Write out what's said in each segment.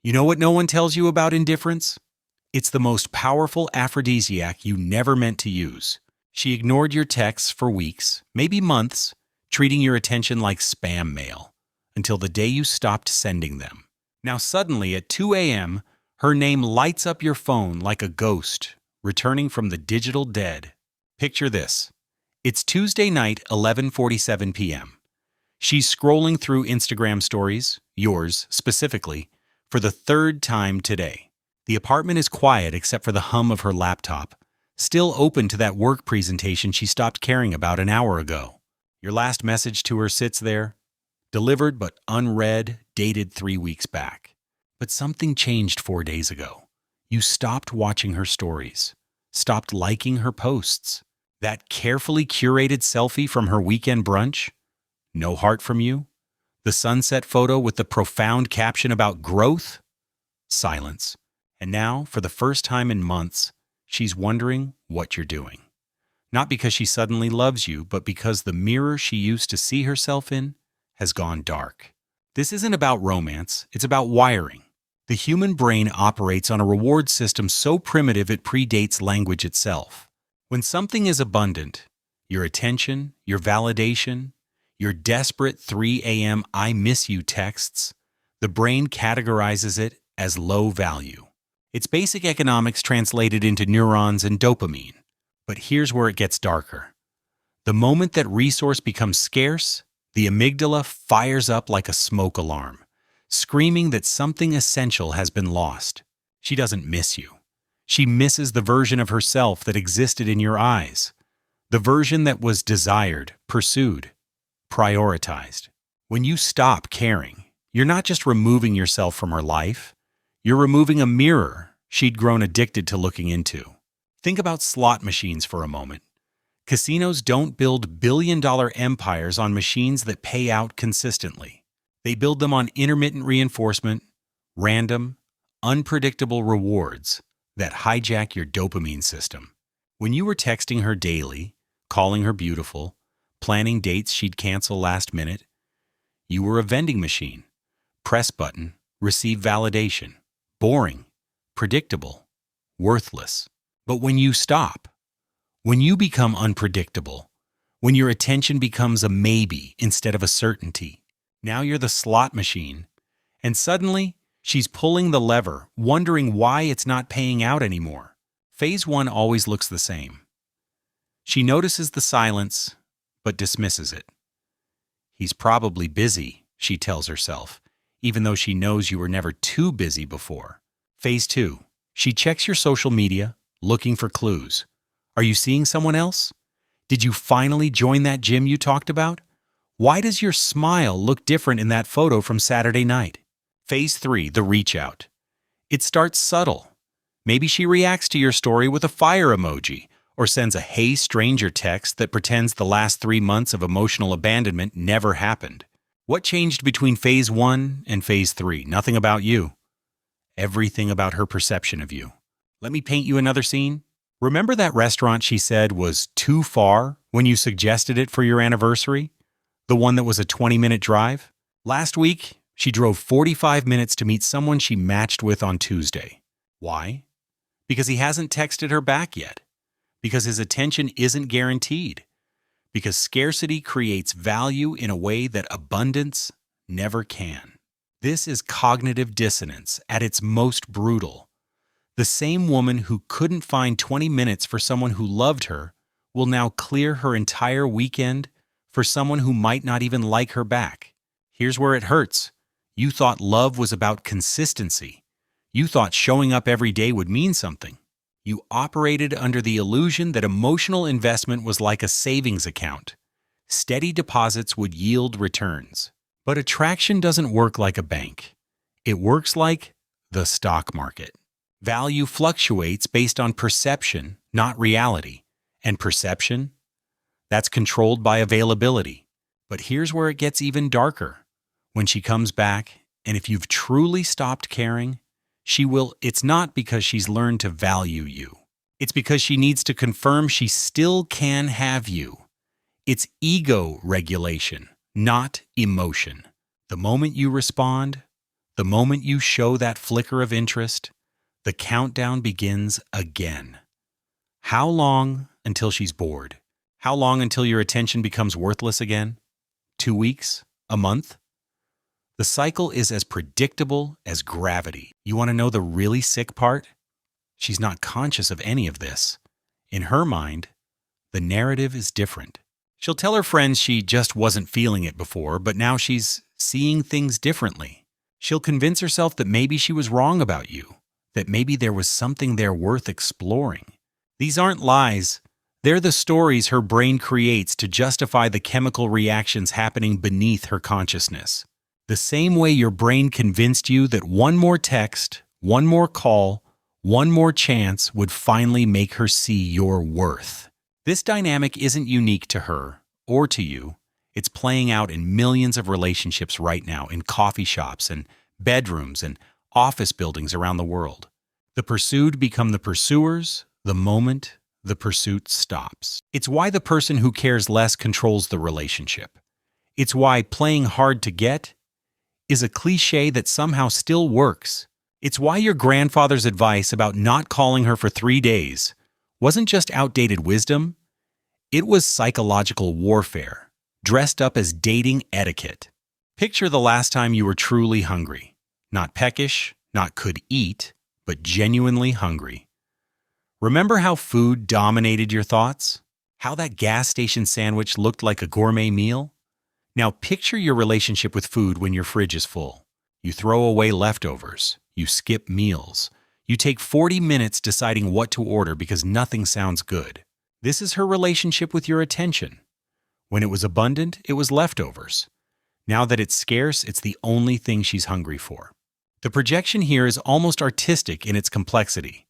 You know what no one tells you about indifference? It's the most powerful aphrodisiac you never meant to use. She ignored your texts for weeks, maybe months, treating your attention like spam mail, until the day you stopped sending them. Now suddenly at 2 a.m., her name lights up your phone like a ghost, returning from the digital dead. Picture this. It's Tuesday night, 11:47 p.m. She's scrolling through Instagram stories, yours specifically, for the third time today. The apartment is quiet except for the hum of her laptop, still open to that work presentation she stopped caring about an hour ago. Your last message to her sits there, delivered but unread, dated 3 weeks back. But something changed 4 days ago. You stopped watching her stories, stopped liking her posts. That carefully curated selfie from her weekend brunch? No heart from you? The sunset photo with the profound caption about growth? Silence. And now, for the first time in months, she's wondering what you're doing. Not because she suddenly loves you, but because the mirror she used to see herself in has gone dark. This isn't about romance, it's about wiring. The human brain operates on a reward system so primitive it predates language itself. When something is abundant, your attention, your validation, your desperate 3 a.m. I miss you texts, the brain categorizes it as low value. It's basic economics translated into neurons and dopamine. But here's where it gets darker. The moment that resource becomes scarce, the amygdala fires up like a smoke alarm, screaming that something essential has been lost. She doesn't miss you. She misses the version of herself that existed in your eyes, the version that was desired, pursued, prioritized. When you stop caring, you're not just removing yourself from her life, you're removing a mirror she'd grown addicted to looking into. Think about slot machines for a moment. Casinos don't build billion-dollar empires on machines that pay out consistently. They build them on intermittent reinforcement, random, unpredictable rewards that hijack your dopamine system. When you were texting her daily, calling her beautiful, planning dates she'd cancel last minute, you were a vending machine. Press button, receive validation. Boring, predictable, worthless. But when you stop, when you become unpredictable, when your attention becomes a maybe instead of a certainty, now you're the slot machine, and suddenly she's pulling the lever, wondering why it's not paying out anymore. Phase 1 always looks the same. She notices the silence, but dismisses it. He's probably busy, she tells herself, even though she knows you were never too busy before. Phase 2. She checks your social media, looking for clues. Are you seeing someone else? Did you finally join that gym you talked about? Why does your smile look different in that photo from Saturday night? Phase 3. The reach out. It starts subtle. Maybe she reacts to your story with a fire emoji, or sends a "Hey stranger" text that pretends the last 3 months of emotional abandonment never happened. What changed between Phase 1 and Phase 3? Nothing about you. Everything about her perception of you. Let me paint you another scene. Remember that restaurant she said was too far when you suggested it for your anniversary? The one that was a 20-minute drive? Last week, she drove 45 minutes to meet someone she matched with on Tuesday. Why? Because he hasn't texted her back yet. Because his attention isn't guaranteed. Because scarcity creates value in a way that abundance never can. This is cognitive dissonance at its most brutal. The same woman who couldn't find 20 minutes for someone who loved her will now clear her entire weekend for someone who might not even like her back. Here's where it hurts. You thought love was about consistency. You thought showing up every day would mean something. You operated under the illusion that emotional investment was like a savings account. Steady deposits would yield returns. But attraction doesn't work like a bank. It works like the stock market. Value fluctuates based on perception, not reality. And perception? That's controlled by availability. But here's where it gets even darker. When she comes back, and if you've truly stopped caring, it's not because she's learned to value you. It's because she needs to confirm she still can have you. It's ego regulation, not emotion. The moment you respond, The moment you show that flicker of interest, the countdown begins again. How long until she's bored? How long until your attention becomes worthless again? 2 weeks? A month? The cycle is as predictable as gravity. You want to know the really sick part? She's not conscious of any of this. In her mind, the narrative is different. She'll tell her friends she just wasn't feeling it before, but now she's seeing things differently. She'll convince herself that maybe she was wrong about you, that maybe there was something there worth exploring. These aren't lies. They're the stories her brain creates to justify the chemical reactions happening beneath her consciousness. The same way your brain convinced you that one more text, one more call, one more chance would finally make her see your worth. This dynamic isn't unique to her or to you. It's playing out in millions of relationships right now in coffee shops and bedrooms and office buildings around the world. The pursued become the pursuers the moment the pursuit stops. It's why the person who cares less controls the relationship. It's why playing hard to get is a cliche that somehow still works. It's why your grandfather's advice about not calling her for 3 days wasn't just outdated wisdom, it was psychological warfare, dressed up as dating etiquette. Picture the last time you were truly hungry. Not peckish, not could eat, but genuinely hungry. Remember how food dominated your thoughts? How that gas station sandwich looked like a gourmet meal? Now picture your relationship with food when your fridge is full. You throw away leftovers. You skip meals. You take 40 minutes deciding what to order because nothing sounds good. This is her relationship with your attention. When it was abundant, it was leftovers. Now that it's scarce, it's the only thing she's hungry for. The projection here is almost artistic in its complexity.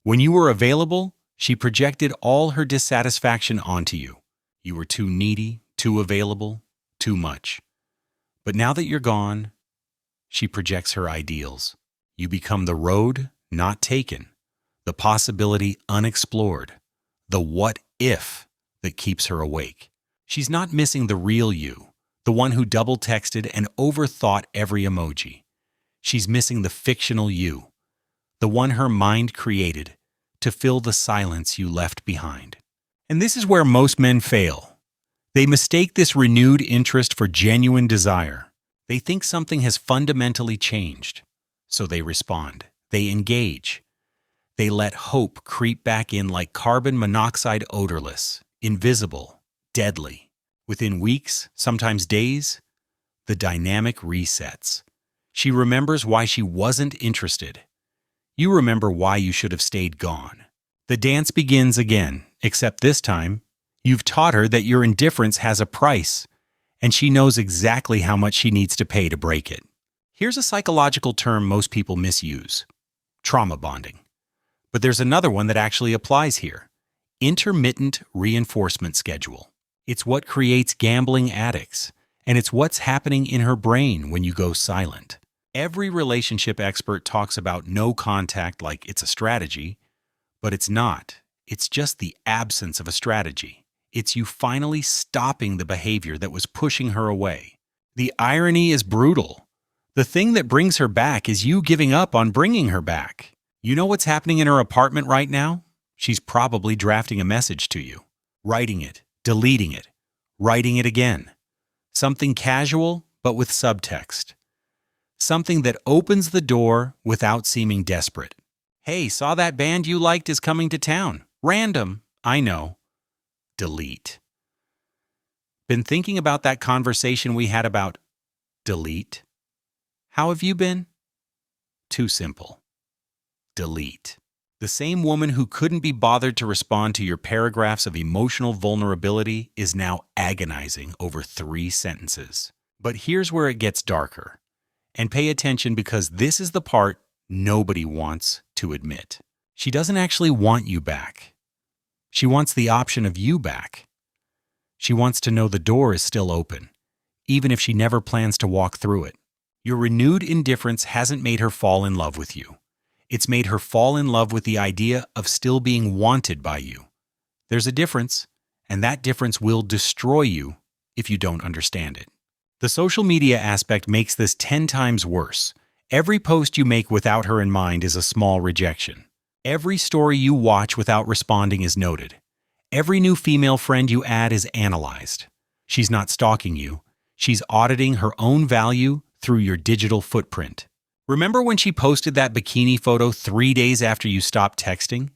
When you were available, she projected all her dissatisfaction onto you. You were too needy, too available, too much. But now that you're gone, she projects her ideals. You become the road not taken, the possibility unexplored, the what if that keeps her awake. She's not missing the real you, the one who double texted and overthought every emoji. She's missing the fictional you, the one her mind created to fill the silence you left behind. And this is where most men fail. They mistake this renewed interest for genuine desire. They think something has fundamentally changed. So they respond. They engage. They let hope creep back in like carbon monoxide, odorless, invisible, deadly. Within weeks, sometimes days, the dynamic resets. She remembers why she wasn't interested. You remember why you should have stayed gone. The dance begins again, except this time, you've taught her that your indifference has a price, and she knows exactly how much she needs to pay to break it. Here's a psychological term most people misuse: trauma bonding. But there's another one that actually applies here: intermittent reinforcement schedule. It's what creates gambling addicts, and it's what's happening in her brain when you go silent. Every relationship expert talks about no contact like it's a strategy, but it's not. It's just the absence of a strategy. It's you finally stopping the behavior that was pushing her away. The irony is brutal. The thing that brings her back is you giving up on bringing her back. You know what's happening in her apartment right now? She's probably drafting a message to you, writing it, deleting it, writing it again. Something casual, but with subtext. Something that opens the door without seeming desperate. Hey, saw that band you liked is coming to town. Random, I know. Delete. Been thinking about that conversation we had about delete? How have you been? Too simple. Delete. The same woman who couldn't be bothered to respond to your paragraphs of emotional vulnerability is now agonizing over 3 sentences. But here's where it gets darker. And pay attention, because this is the part nobody wants to admit. She doesn't actually want you back. She wants the option of you back. She wants to know the door is still open, even if she never plans to walk through it. Your renewed indifference hasn't made her fall in love with you. It's made her fall in love with the idea of still being wanted by you. There's a difference, and that difference will destroy you if you don't understand it. The social media aspect makes this 10 times worse. Every post you make without her in mind is a small rejection. Every story you watch without responding is noted. Every new female friend you add is analyzed. She's not stalking you. She's auditing her own value through your digital footprint. Remember when she posted that bikini photo 3 days after you stopped texting?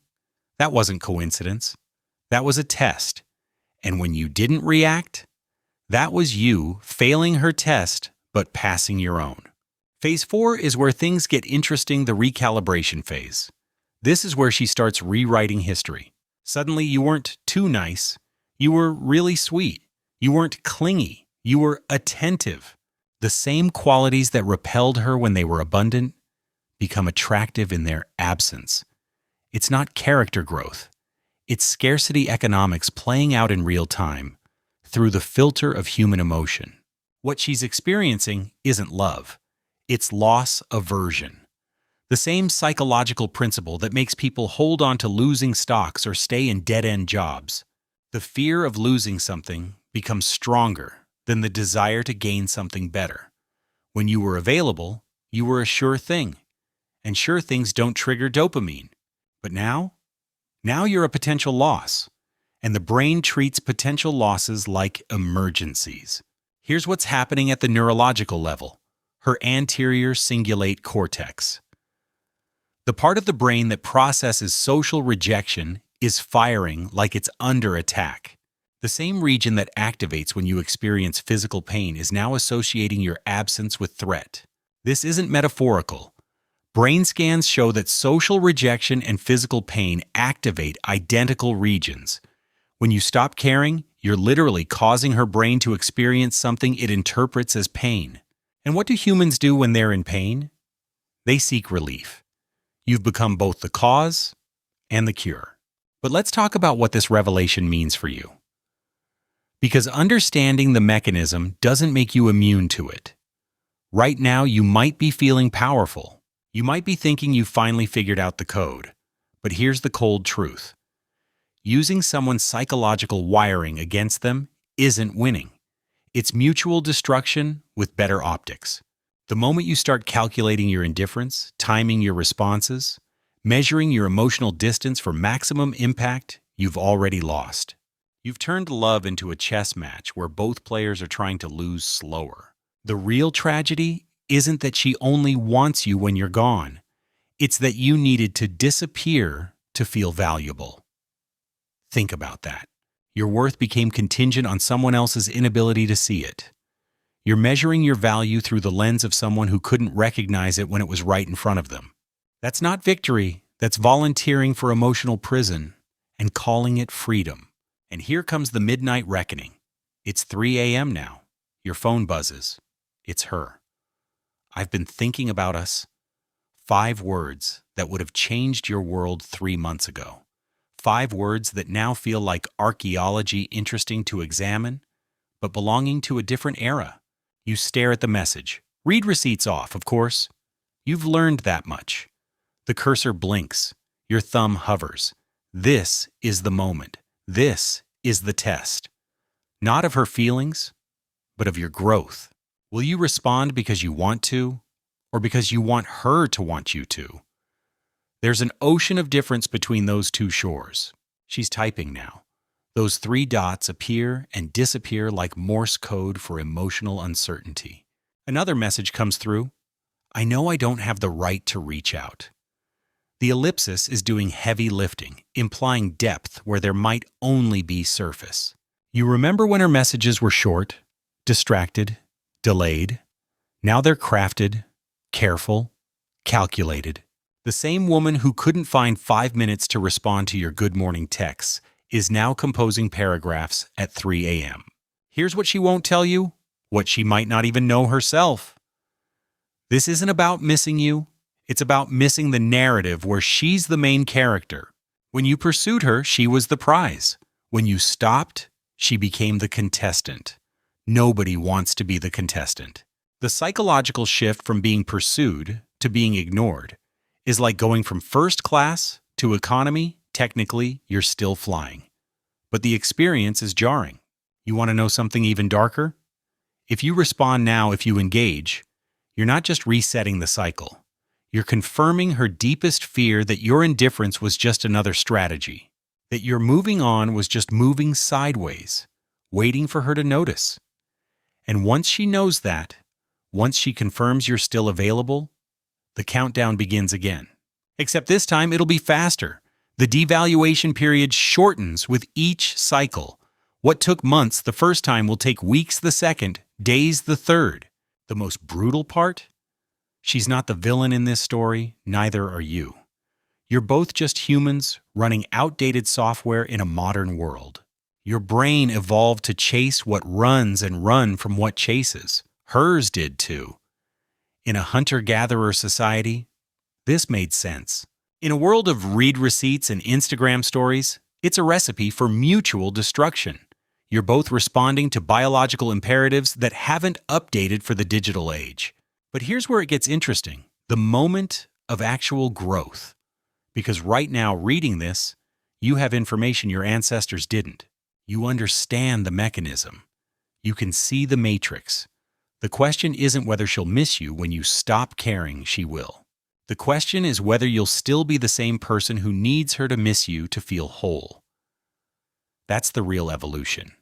That wasn't coincidence. That was a test. And when you didn't react, that was you failing her test but passing your own. Phase 4 is where things get interesting, the recalibration phase. This is where she starts rewriting history. Suddenly, you weren't too nice. You were really sweet. You weren't clingy. You were attentive. The same qualities that repelled her when they were abundant become attractive in their absence. It's not character growth. It's scarcity economics playing out in real time through the filter of human emotion. What she's experiencing isn't love. It's loss aversion. The same psychological principle that makes people hold on to losing stocks or stay in dead-end jobs. The fear of losing something becomes stronger than the desire to gain something better. When you were available, you were a sure thing. And sure things don't trigger dopamine. But now you're a potential loss. And the brain treats potential losses like emergencies. Here's what's happening at the neurological level. Her anterior cingulate cortex. The part of the brain that processes social rejection is firing like it's under attack. The same region that activates when you experience physical pain is now associating your absence with threat. This isn't metaphorical. Brain scans show that social rejection and physical pain activate identical regions. When you stop caring, you're literally causing her brain to experience something it interprets as pain. And what do humans do when they're in pain? They seek relief. You've become both the cause and the cure. But let's talk about what this revelation means for you. Because understanding the mechanism doesn't make you immune to it. Right now, you might be feeling powerful. You might be thinking you finally figured out the code. But here's the cold truth. Using someone's psychological wiring against them isn't winning. It's mutual destruction with better optics. The moment you start calculating your indifference, timing your responses, measuring your emotional distance for maximum impact, you've already lost. You've turned love into a chess match where both players are trying to lose slower. The real tragedy isn't that she only wants you when you're gone. It's that you needed to disappear to feel valuable. Think about that. Your worth became contingent on someone else's inability to see it. You're measuring your value through the lens of someone who couldn't recognize it when it was right in front of them. That's not victory. That's volunteering for emotional prison and calling it freedom. And here comes the midnight reckoning. It's 3 a.m. now. Your phone buzzes. It's her. I've been thinking about us. 5 words that would have changed your world 3 months ago. 5 words that now feel like archaeology, interesting to examine, but belonging to a different era. You stare at the message. Read receipts off, of course. You've learned that much. The cursor blinks. Your thumb hovers. This is the moment. This is the test. Not of her feelings, but of your growth. Will you respond because you want to, or because you want her to want you to? There's an ocean of difference between those two shores. She's typing now. Those 3 dots appear and disappear like Morse code for emotional uncertainty. Another message comes through. I know I don't have the right to reach out. The ellipsis is doing heavy lifting, implying depth where there might only be surface. You remember when her messages were short, distracted, delayed? Now they're crafted, careful, calculated. The same woman who couldn't find 5 minutes to respond to your good morning texts is now composing paragraphs at 3 a.m. Here's what she won't tell you, what she might not even know herself. This isn't about missing you. It's about missing the narrative where she's the main character. When you pursued her, she was the prize. When you stopped, she became the contestant. Nobody wants to be the contestant. The psychological shift from being pursued to being ignored is like going from first class to economy. Technically, you're still flying. But the experience is jarring. You want to know something even darker? If you respond now, if you engage, You're not just resetting the cycle. You're confirming her deepest fear that your indifference was just another strategy, that your moving on was just moving sideways, waiting for her to notice. And once she knows that, once she confirms you're still available, the countdown begins again. Except this time it'll be faster. The devaluation period shortens with each cycle. What took months the first time will take weeks the second, days the third. The most brutal part? She's not the villain in this story, neither are you. You're both just humans running outdated software in a modern world. Your brain evolved to chase what runs and run from what chases. Hers did too. In a hunter-gatherer society, this made sense. In a world of read receipts and Instagram stories, it's a recipe for mutual destruction. You're both responding to biological imperatives that haven't updated for the digital age. But here's where it gets interesting, the moment of actual growth. Because right now, reading this, you have information your ancestors didn't. You understand the mechanism. You can see the matrix. The question isn't whether she'll miss you when you stop caring, she will. The question is whether you'll still be the same person who needs her to miss you to feel whole. That's the real evolution.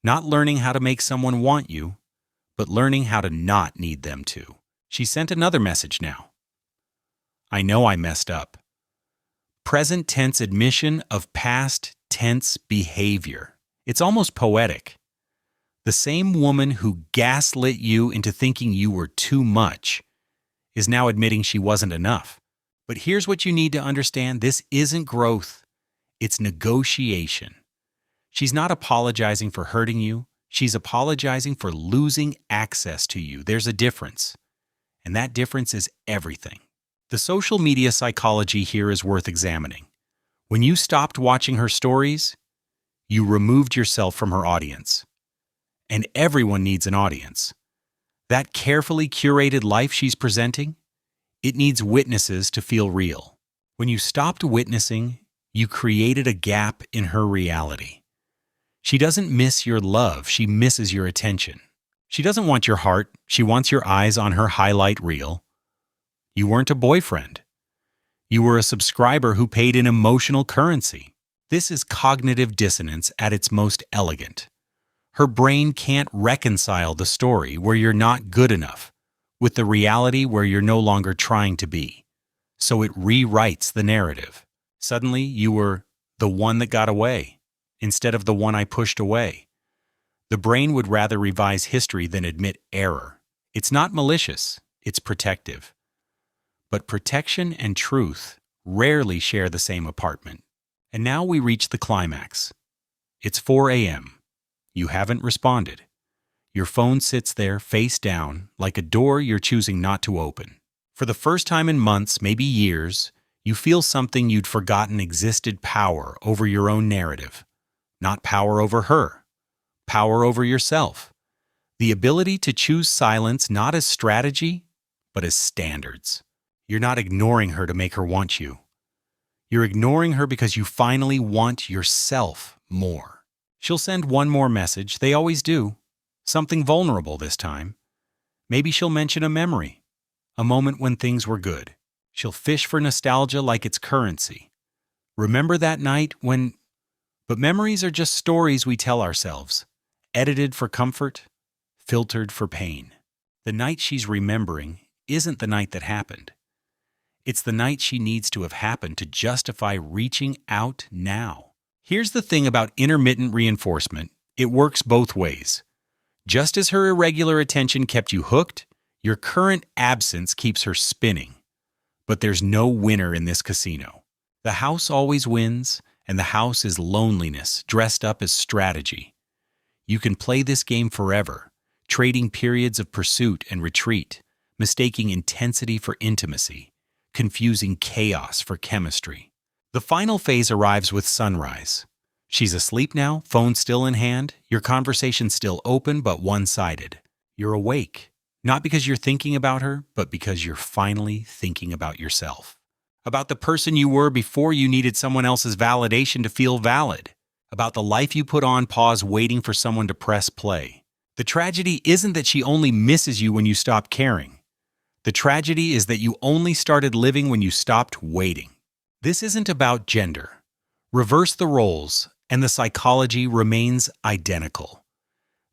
Not learning how to make someone want you, but learning how to not need them to. She sent another message now. I know I messed up. Present tense admission of past tense behavior. It's almost poetic. The same woman who gaslit you into thinking you were too much is now admitting she wasn't enough. But here's what you need to understand. This isn't growth. It's negotiation. She's not apologizing for hurting you. She's apologizing for losing access to you. There's a difference. And that difference is everything. The social media psychology here is worth examining. When you stopped watching her stories, you removed yourself from her audience. And everyone needs an audience. That carefully curated life she's presenting, it needs witnesses to feel real. When you stopped witnessing, you created a gap in her reality. She doesn't miss your love, she misses your attention. She doesn't want your heart, she wants your eyes on her highlight reel. You weren't a boyfriend. You were a subscriber who paid in emotional currency. This is cognitive dissonance at its most elegant. Her brain can't reconcile the story where you're not good enough with the reality where you're no longer trying to be. So it rewrites the narrative. Suddenly, you were the one that got away instead of the one I pushed away. The brain would rather revise history than admit error. It's not malicious, it's protective. But protection and truth rarely share the same apartment. And now we reach the climax. It's 4 a.m. You haven't responded. Your phone sits there face down, like a door you're choosing not to open. For the first time in months, maybe years, you feel something you'd forgotten existed: power over your own narrative. Not power over her. Power over yourself. The ability to choose silence not as strategy, but as standards. You're not ignoring her to make her want you. You're ignoring her because you finally want yourself more. She'll send one more message, they always do. Something vulnerable this time. Maybe she'll mention a memory, a moment when things were good. She'll fish for nostalgia like it's currency. Remember that night when... But memories are just stories we tell ourselves, edited for comfort, filtered for pain. The night she's remembering isn't the night that happened. It's the night she needs to have happened to justify reaching out now. Here's the thing about intermittent reinforcement. It works both ways. Just as her irregular attention kept you hooked, your current absence keeps her spinning. But there's no winner in this casino. The house always wins, and the house is loneliness dressed up as strategy. You can play this game forever, trading periods of pursuit and retreat, mistaking intensity for intimacy, confusing chaos for chemistry. The final phase arrives with sunrise. She's asleep now, phone still in hand, your conversation still open but one-sided. You're awake, not because you're thinking about her, but because you're finally thinking about yourself. About the person you were before you needed someone else's validation to feel valid. About the life you put on pause waiting for someone to press play. The tragedy isn't that she only misses you when you stop caring. The tragedy is that you only started living when you stopped waiting. This isn't about gender. Reverse the roles, and the psychology remains identical.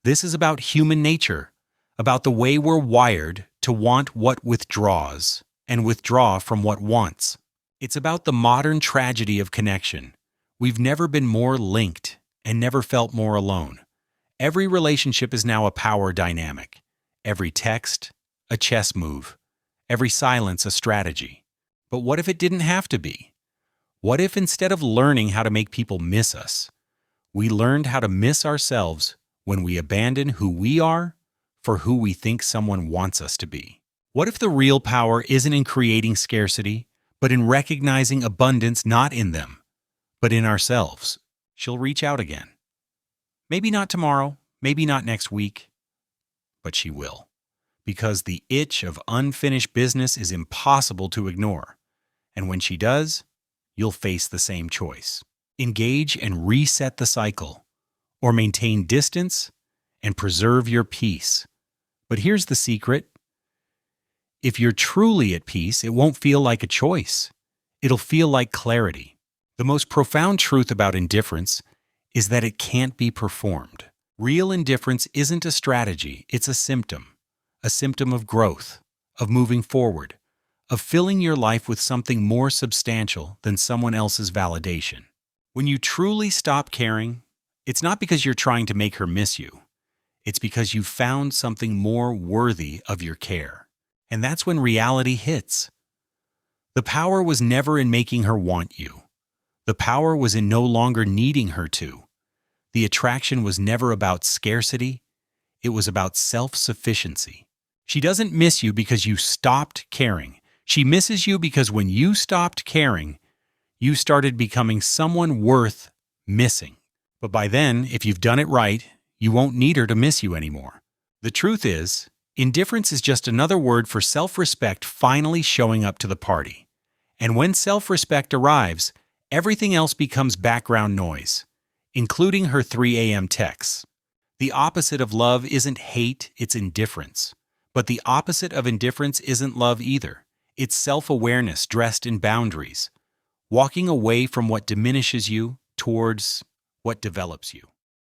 This is about human nature, about the way we're wired to want what withdraws and withdraw from what wants. It's about the modern tragedy of connection. We've never been more linked and never felt more alone. Every relationship is now a power dynamic. Every text, a chess move. Every silence, a strategy. But what if it didn't have to be? What if instead of learning how to make people miss us, we learned how to miss ourselves when we abandon who we are for who we think someone wants us to be? What if the real power isn't in creating scarcity, but in recognizing abundance not in them, but in ourselves? She'll reach out again. Maybe not tomorrow, maybe not next week, but she will. Because the itch of unfinished business is impossible to ignore. And when she does, you'll face the same choice. Engage and reset the cycle, or maintain distance and preserve your peace. But here's the secret. If you're truly at peace, it won't feel like a choice. It'll feel like clarity. The most profound truth about indifference is that it can't be performed. Real indifference isn't a strategy, it's a symptom of growth, of moving forward, of filling your life with something more substantial than someone else's validation. When you truly stop caring, it's not because you're trying to make her miss you. It's because you've found something more worthy of your care. And that's when reality hits. The power was never in making her want you. The power was in no longer needing her to. The attraction was never about scarcity. It was about self-sufficiency. She doesn't miss you because you stopped caring. She misses you because when you stopped caring, you started becoming someone worth missing. But by then, if you've done it right, you won't need her to miss you anymore. The truth is, indifference is just another word for self-respect finally showing up to the party. And when self-respect arrives, everything else becomes background noise, including her 3 a.m. texts. The opposite of love isn't hate, it's indifference. But the opposite of indifference isn't love either. It's self-awareness dressed in boundaries, walking away from what diminishes you towards what develops you.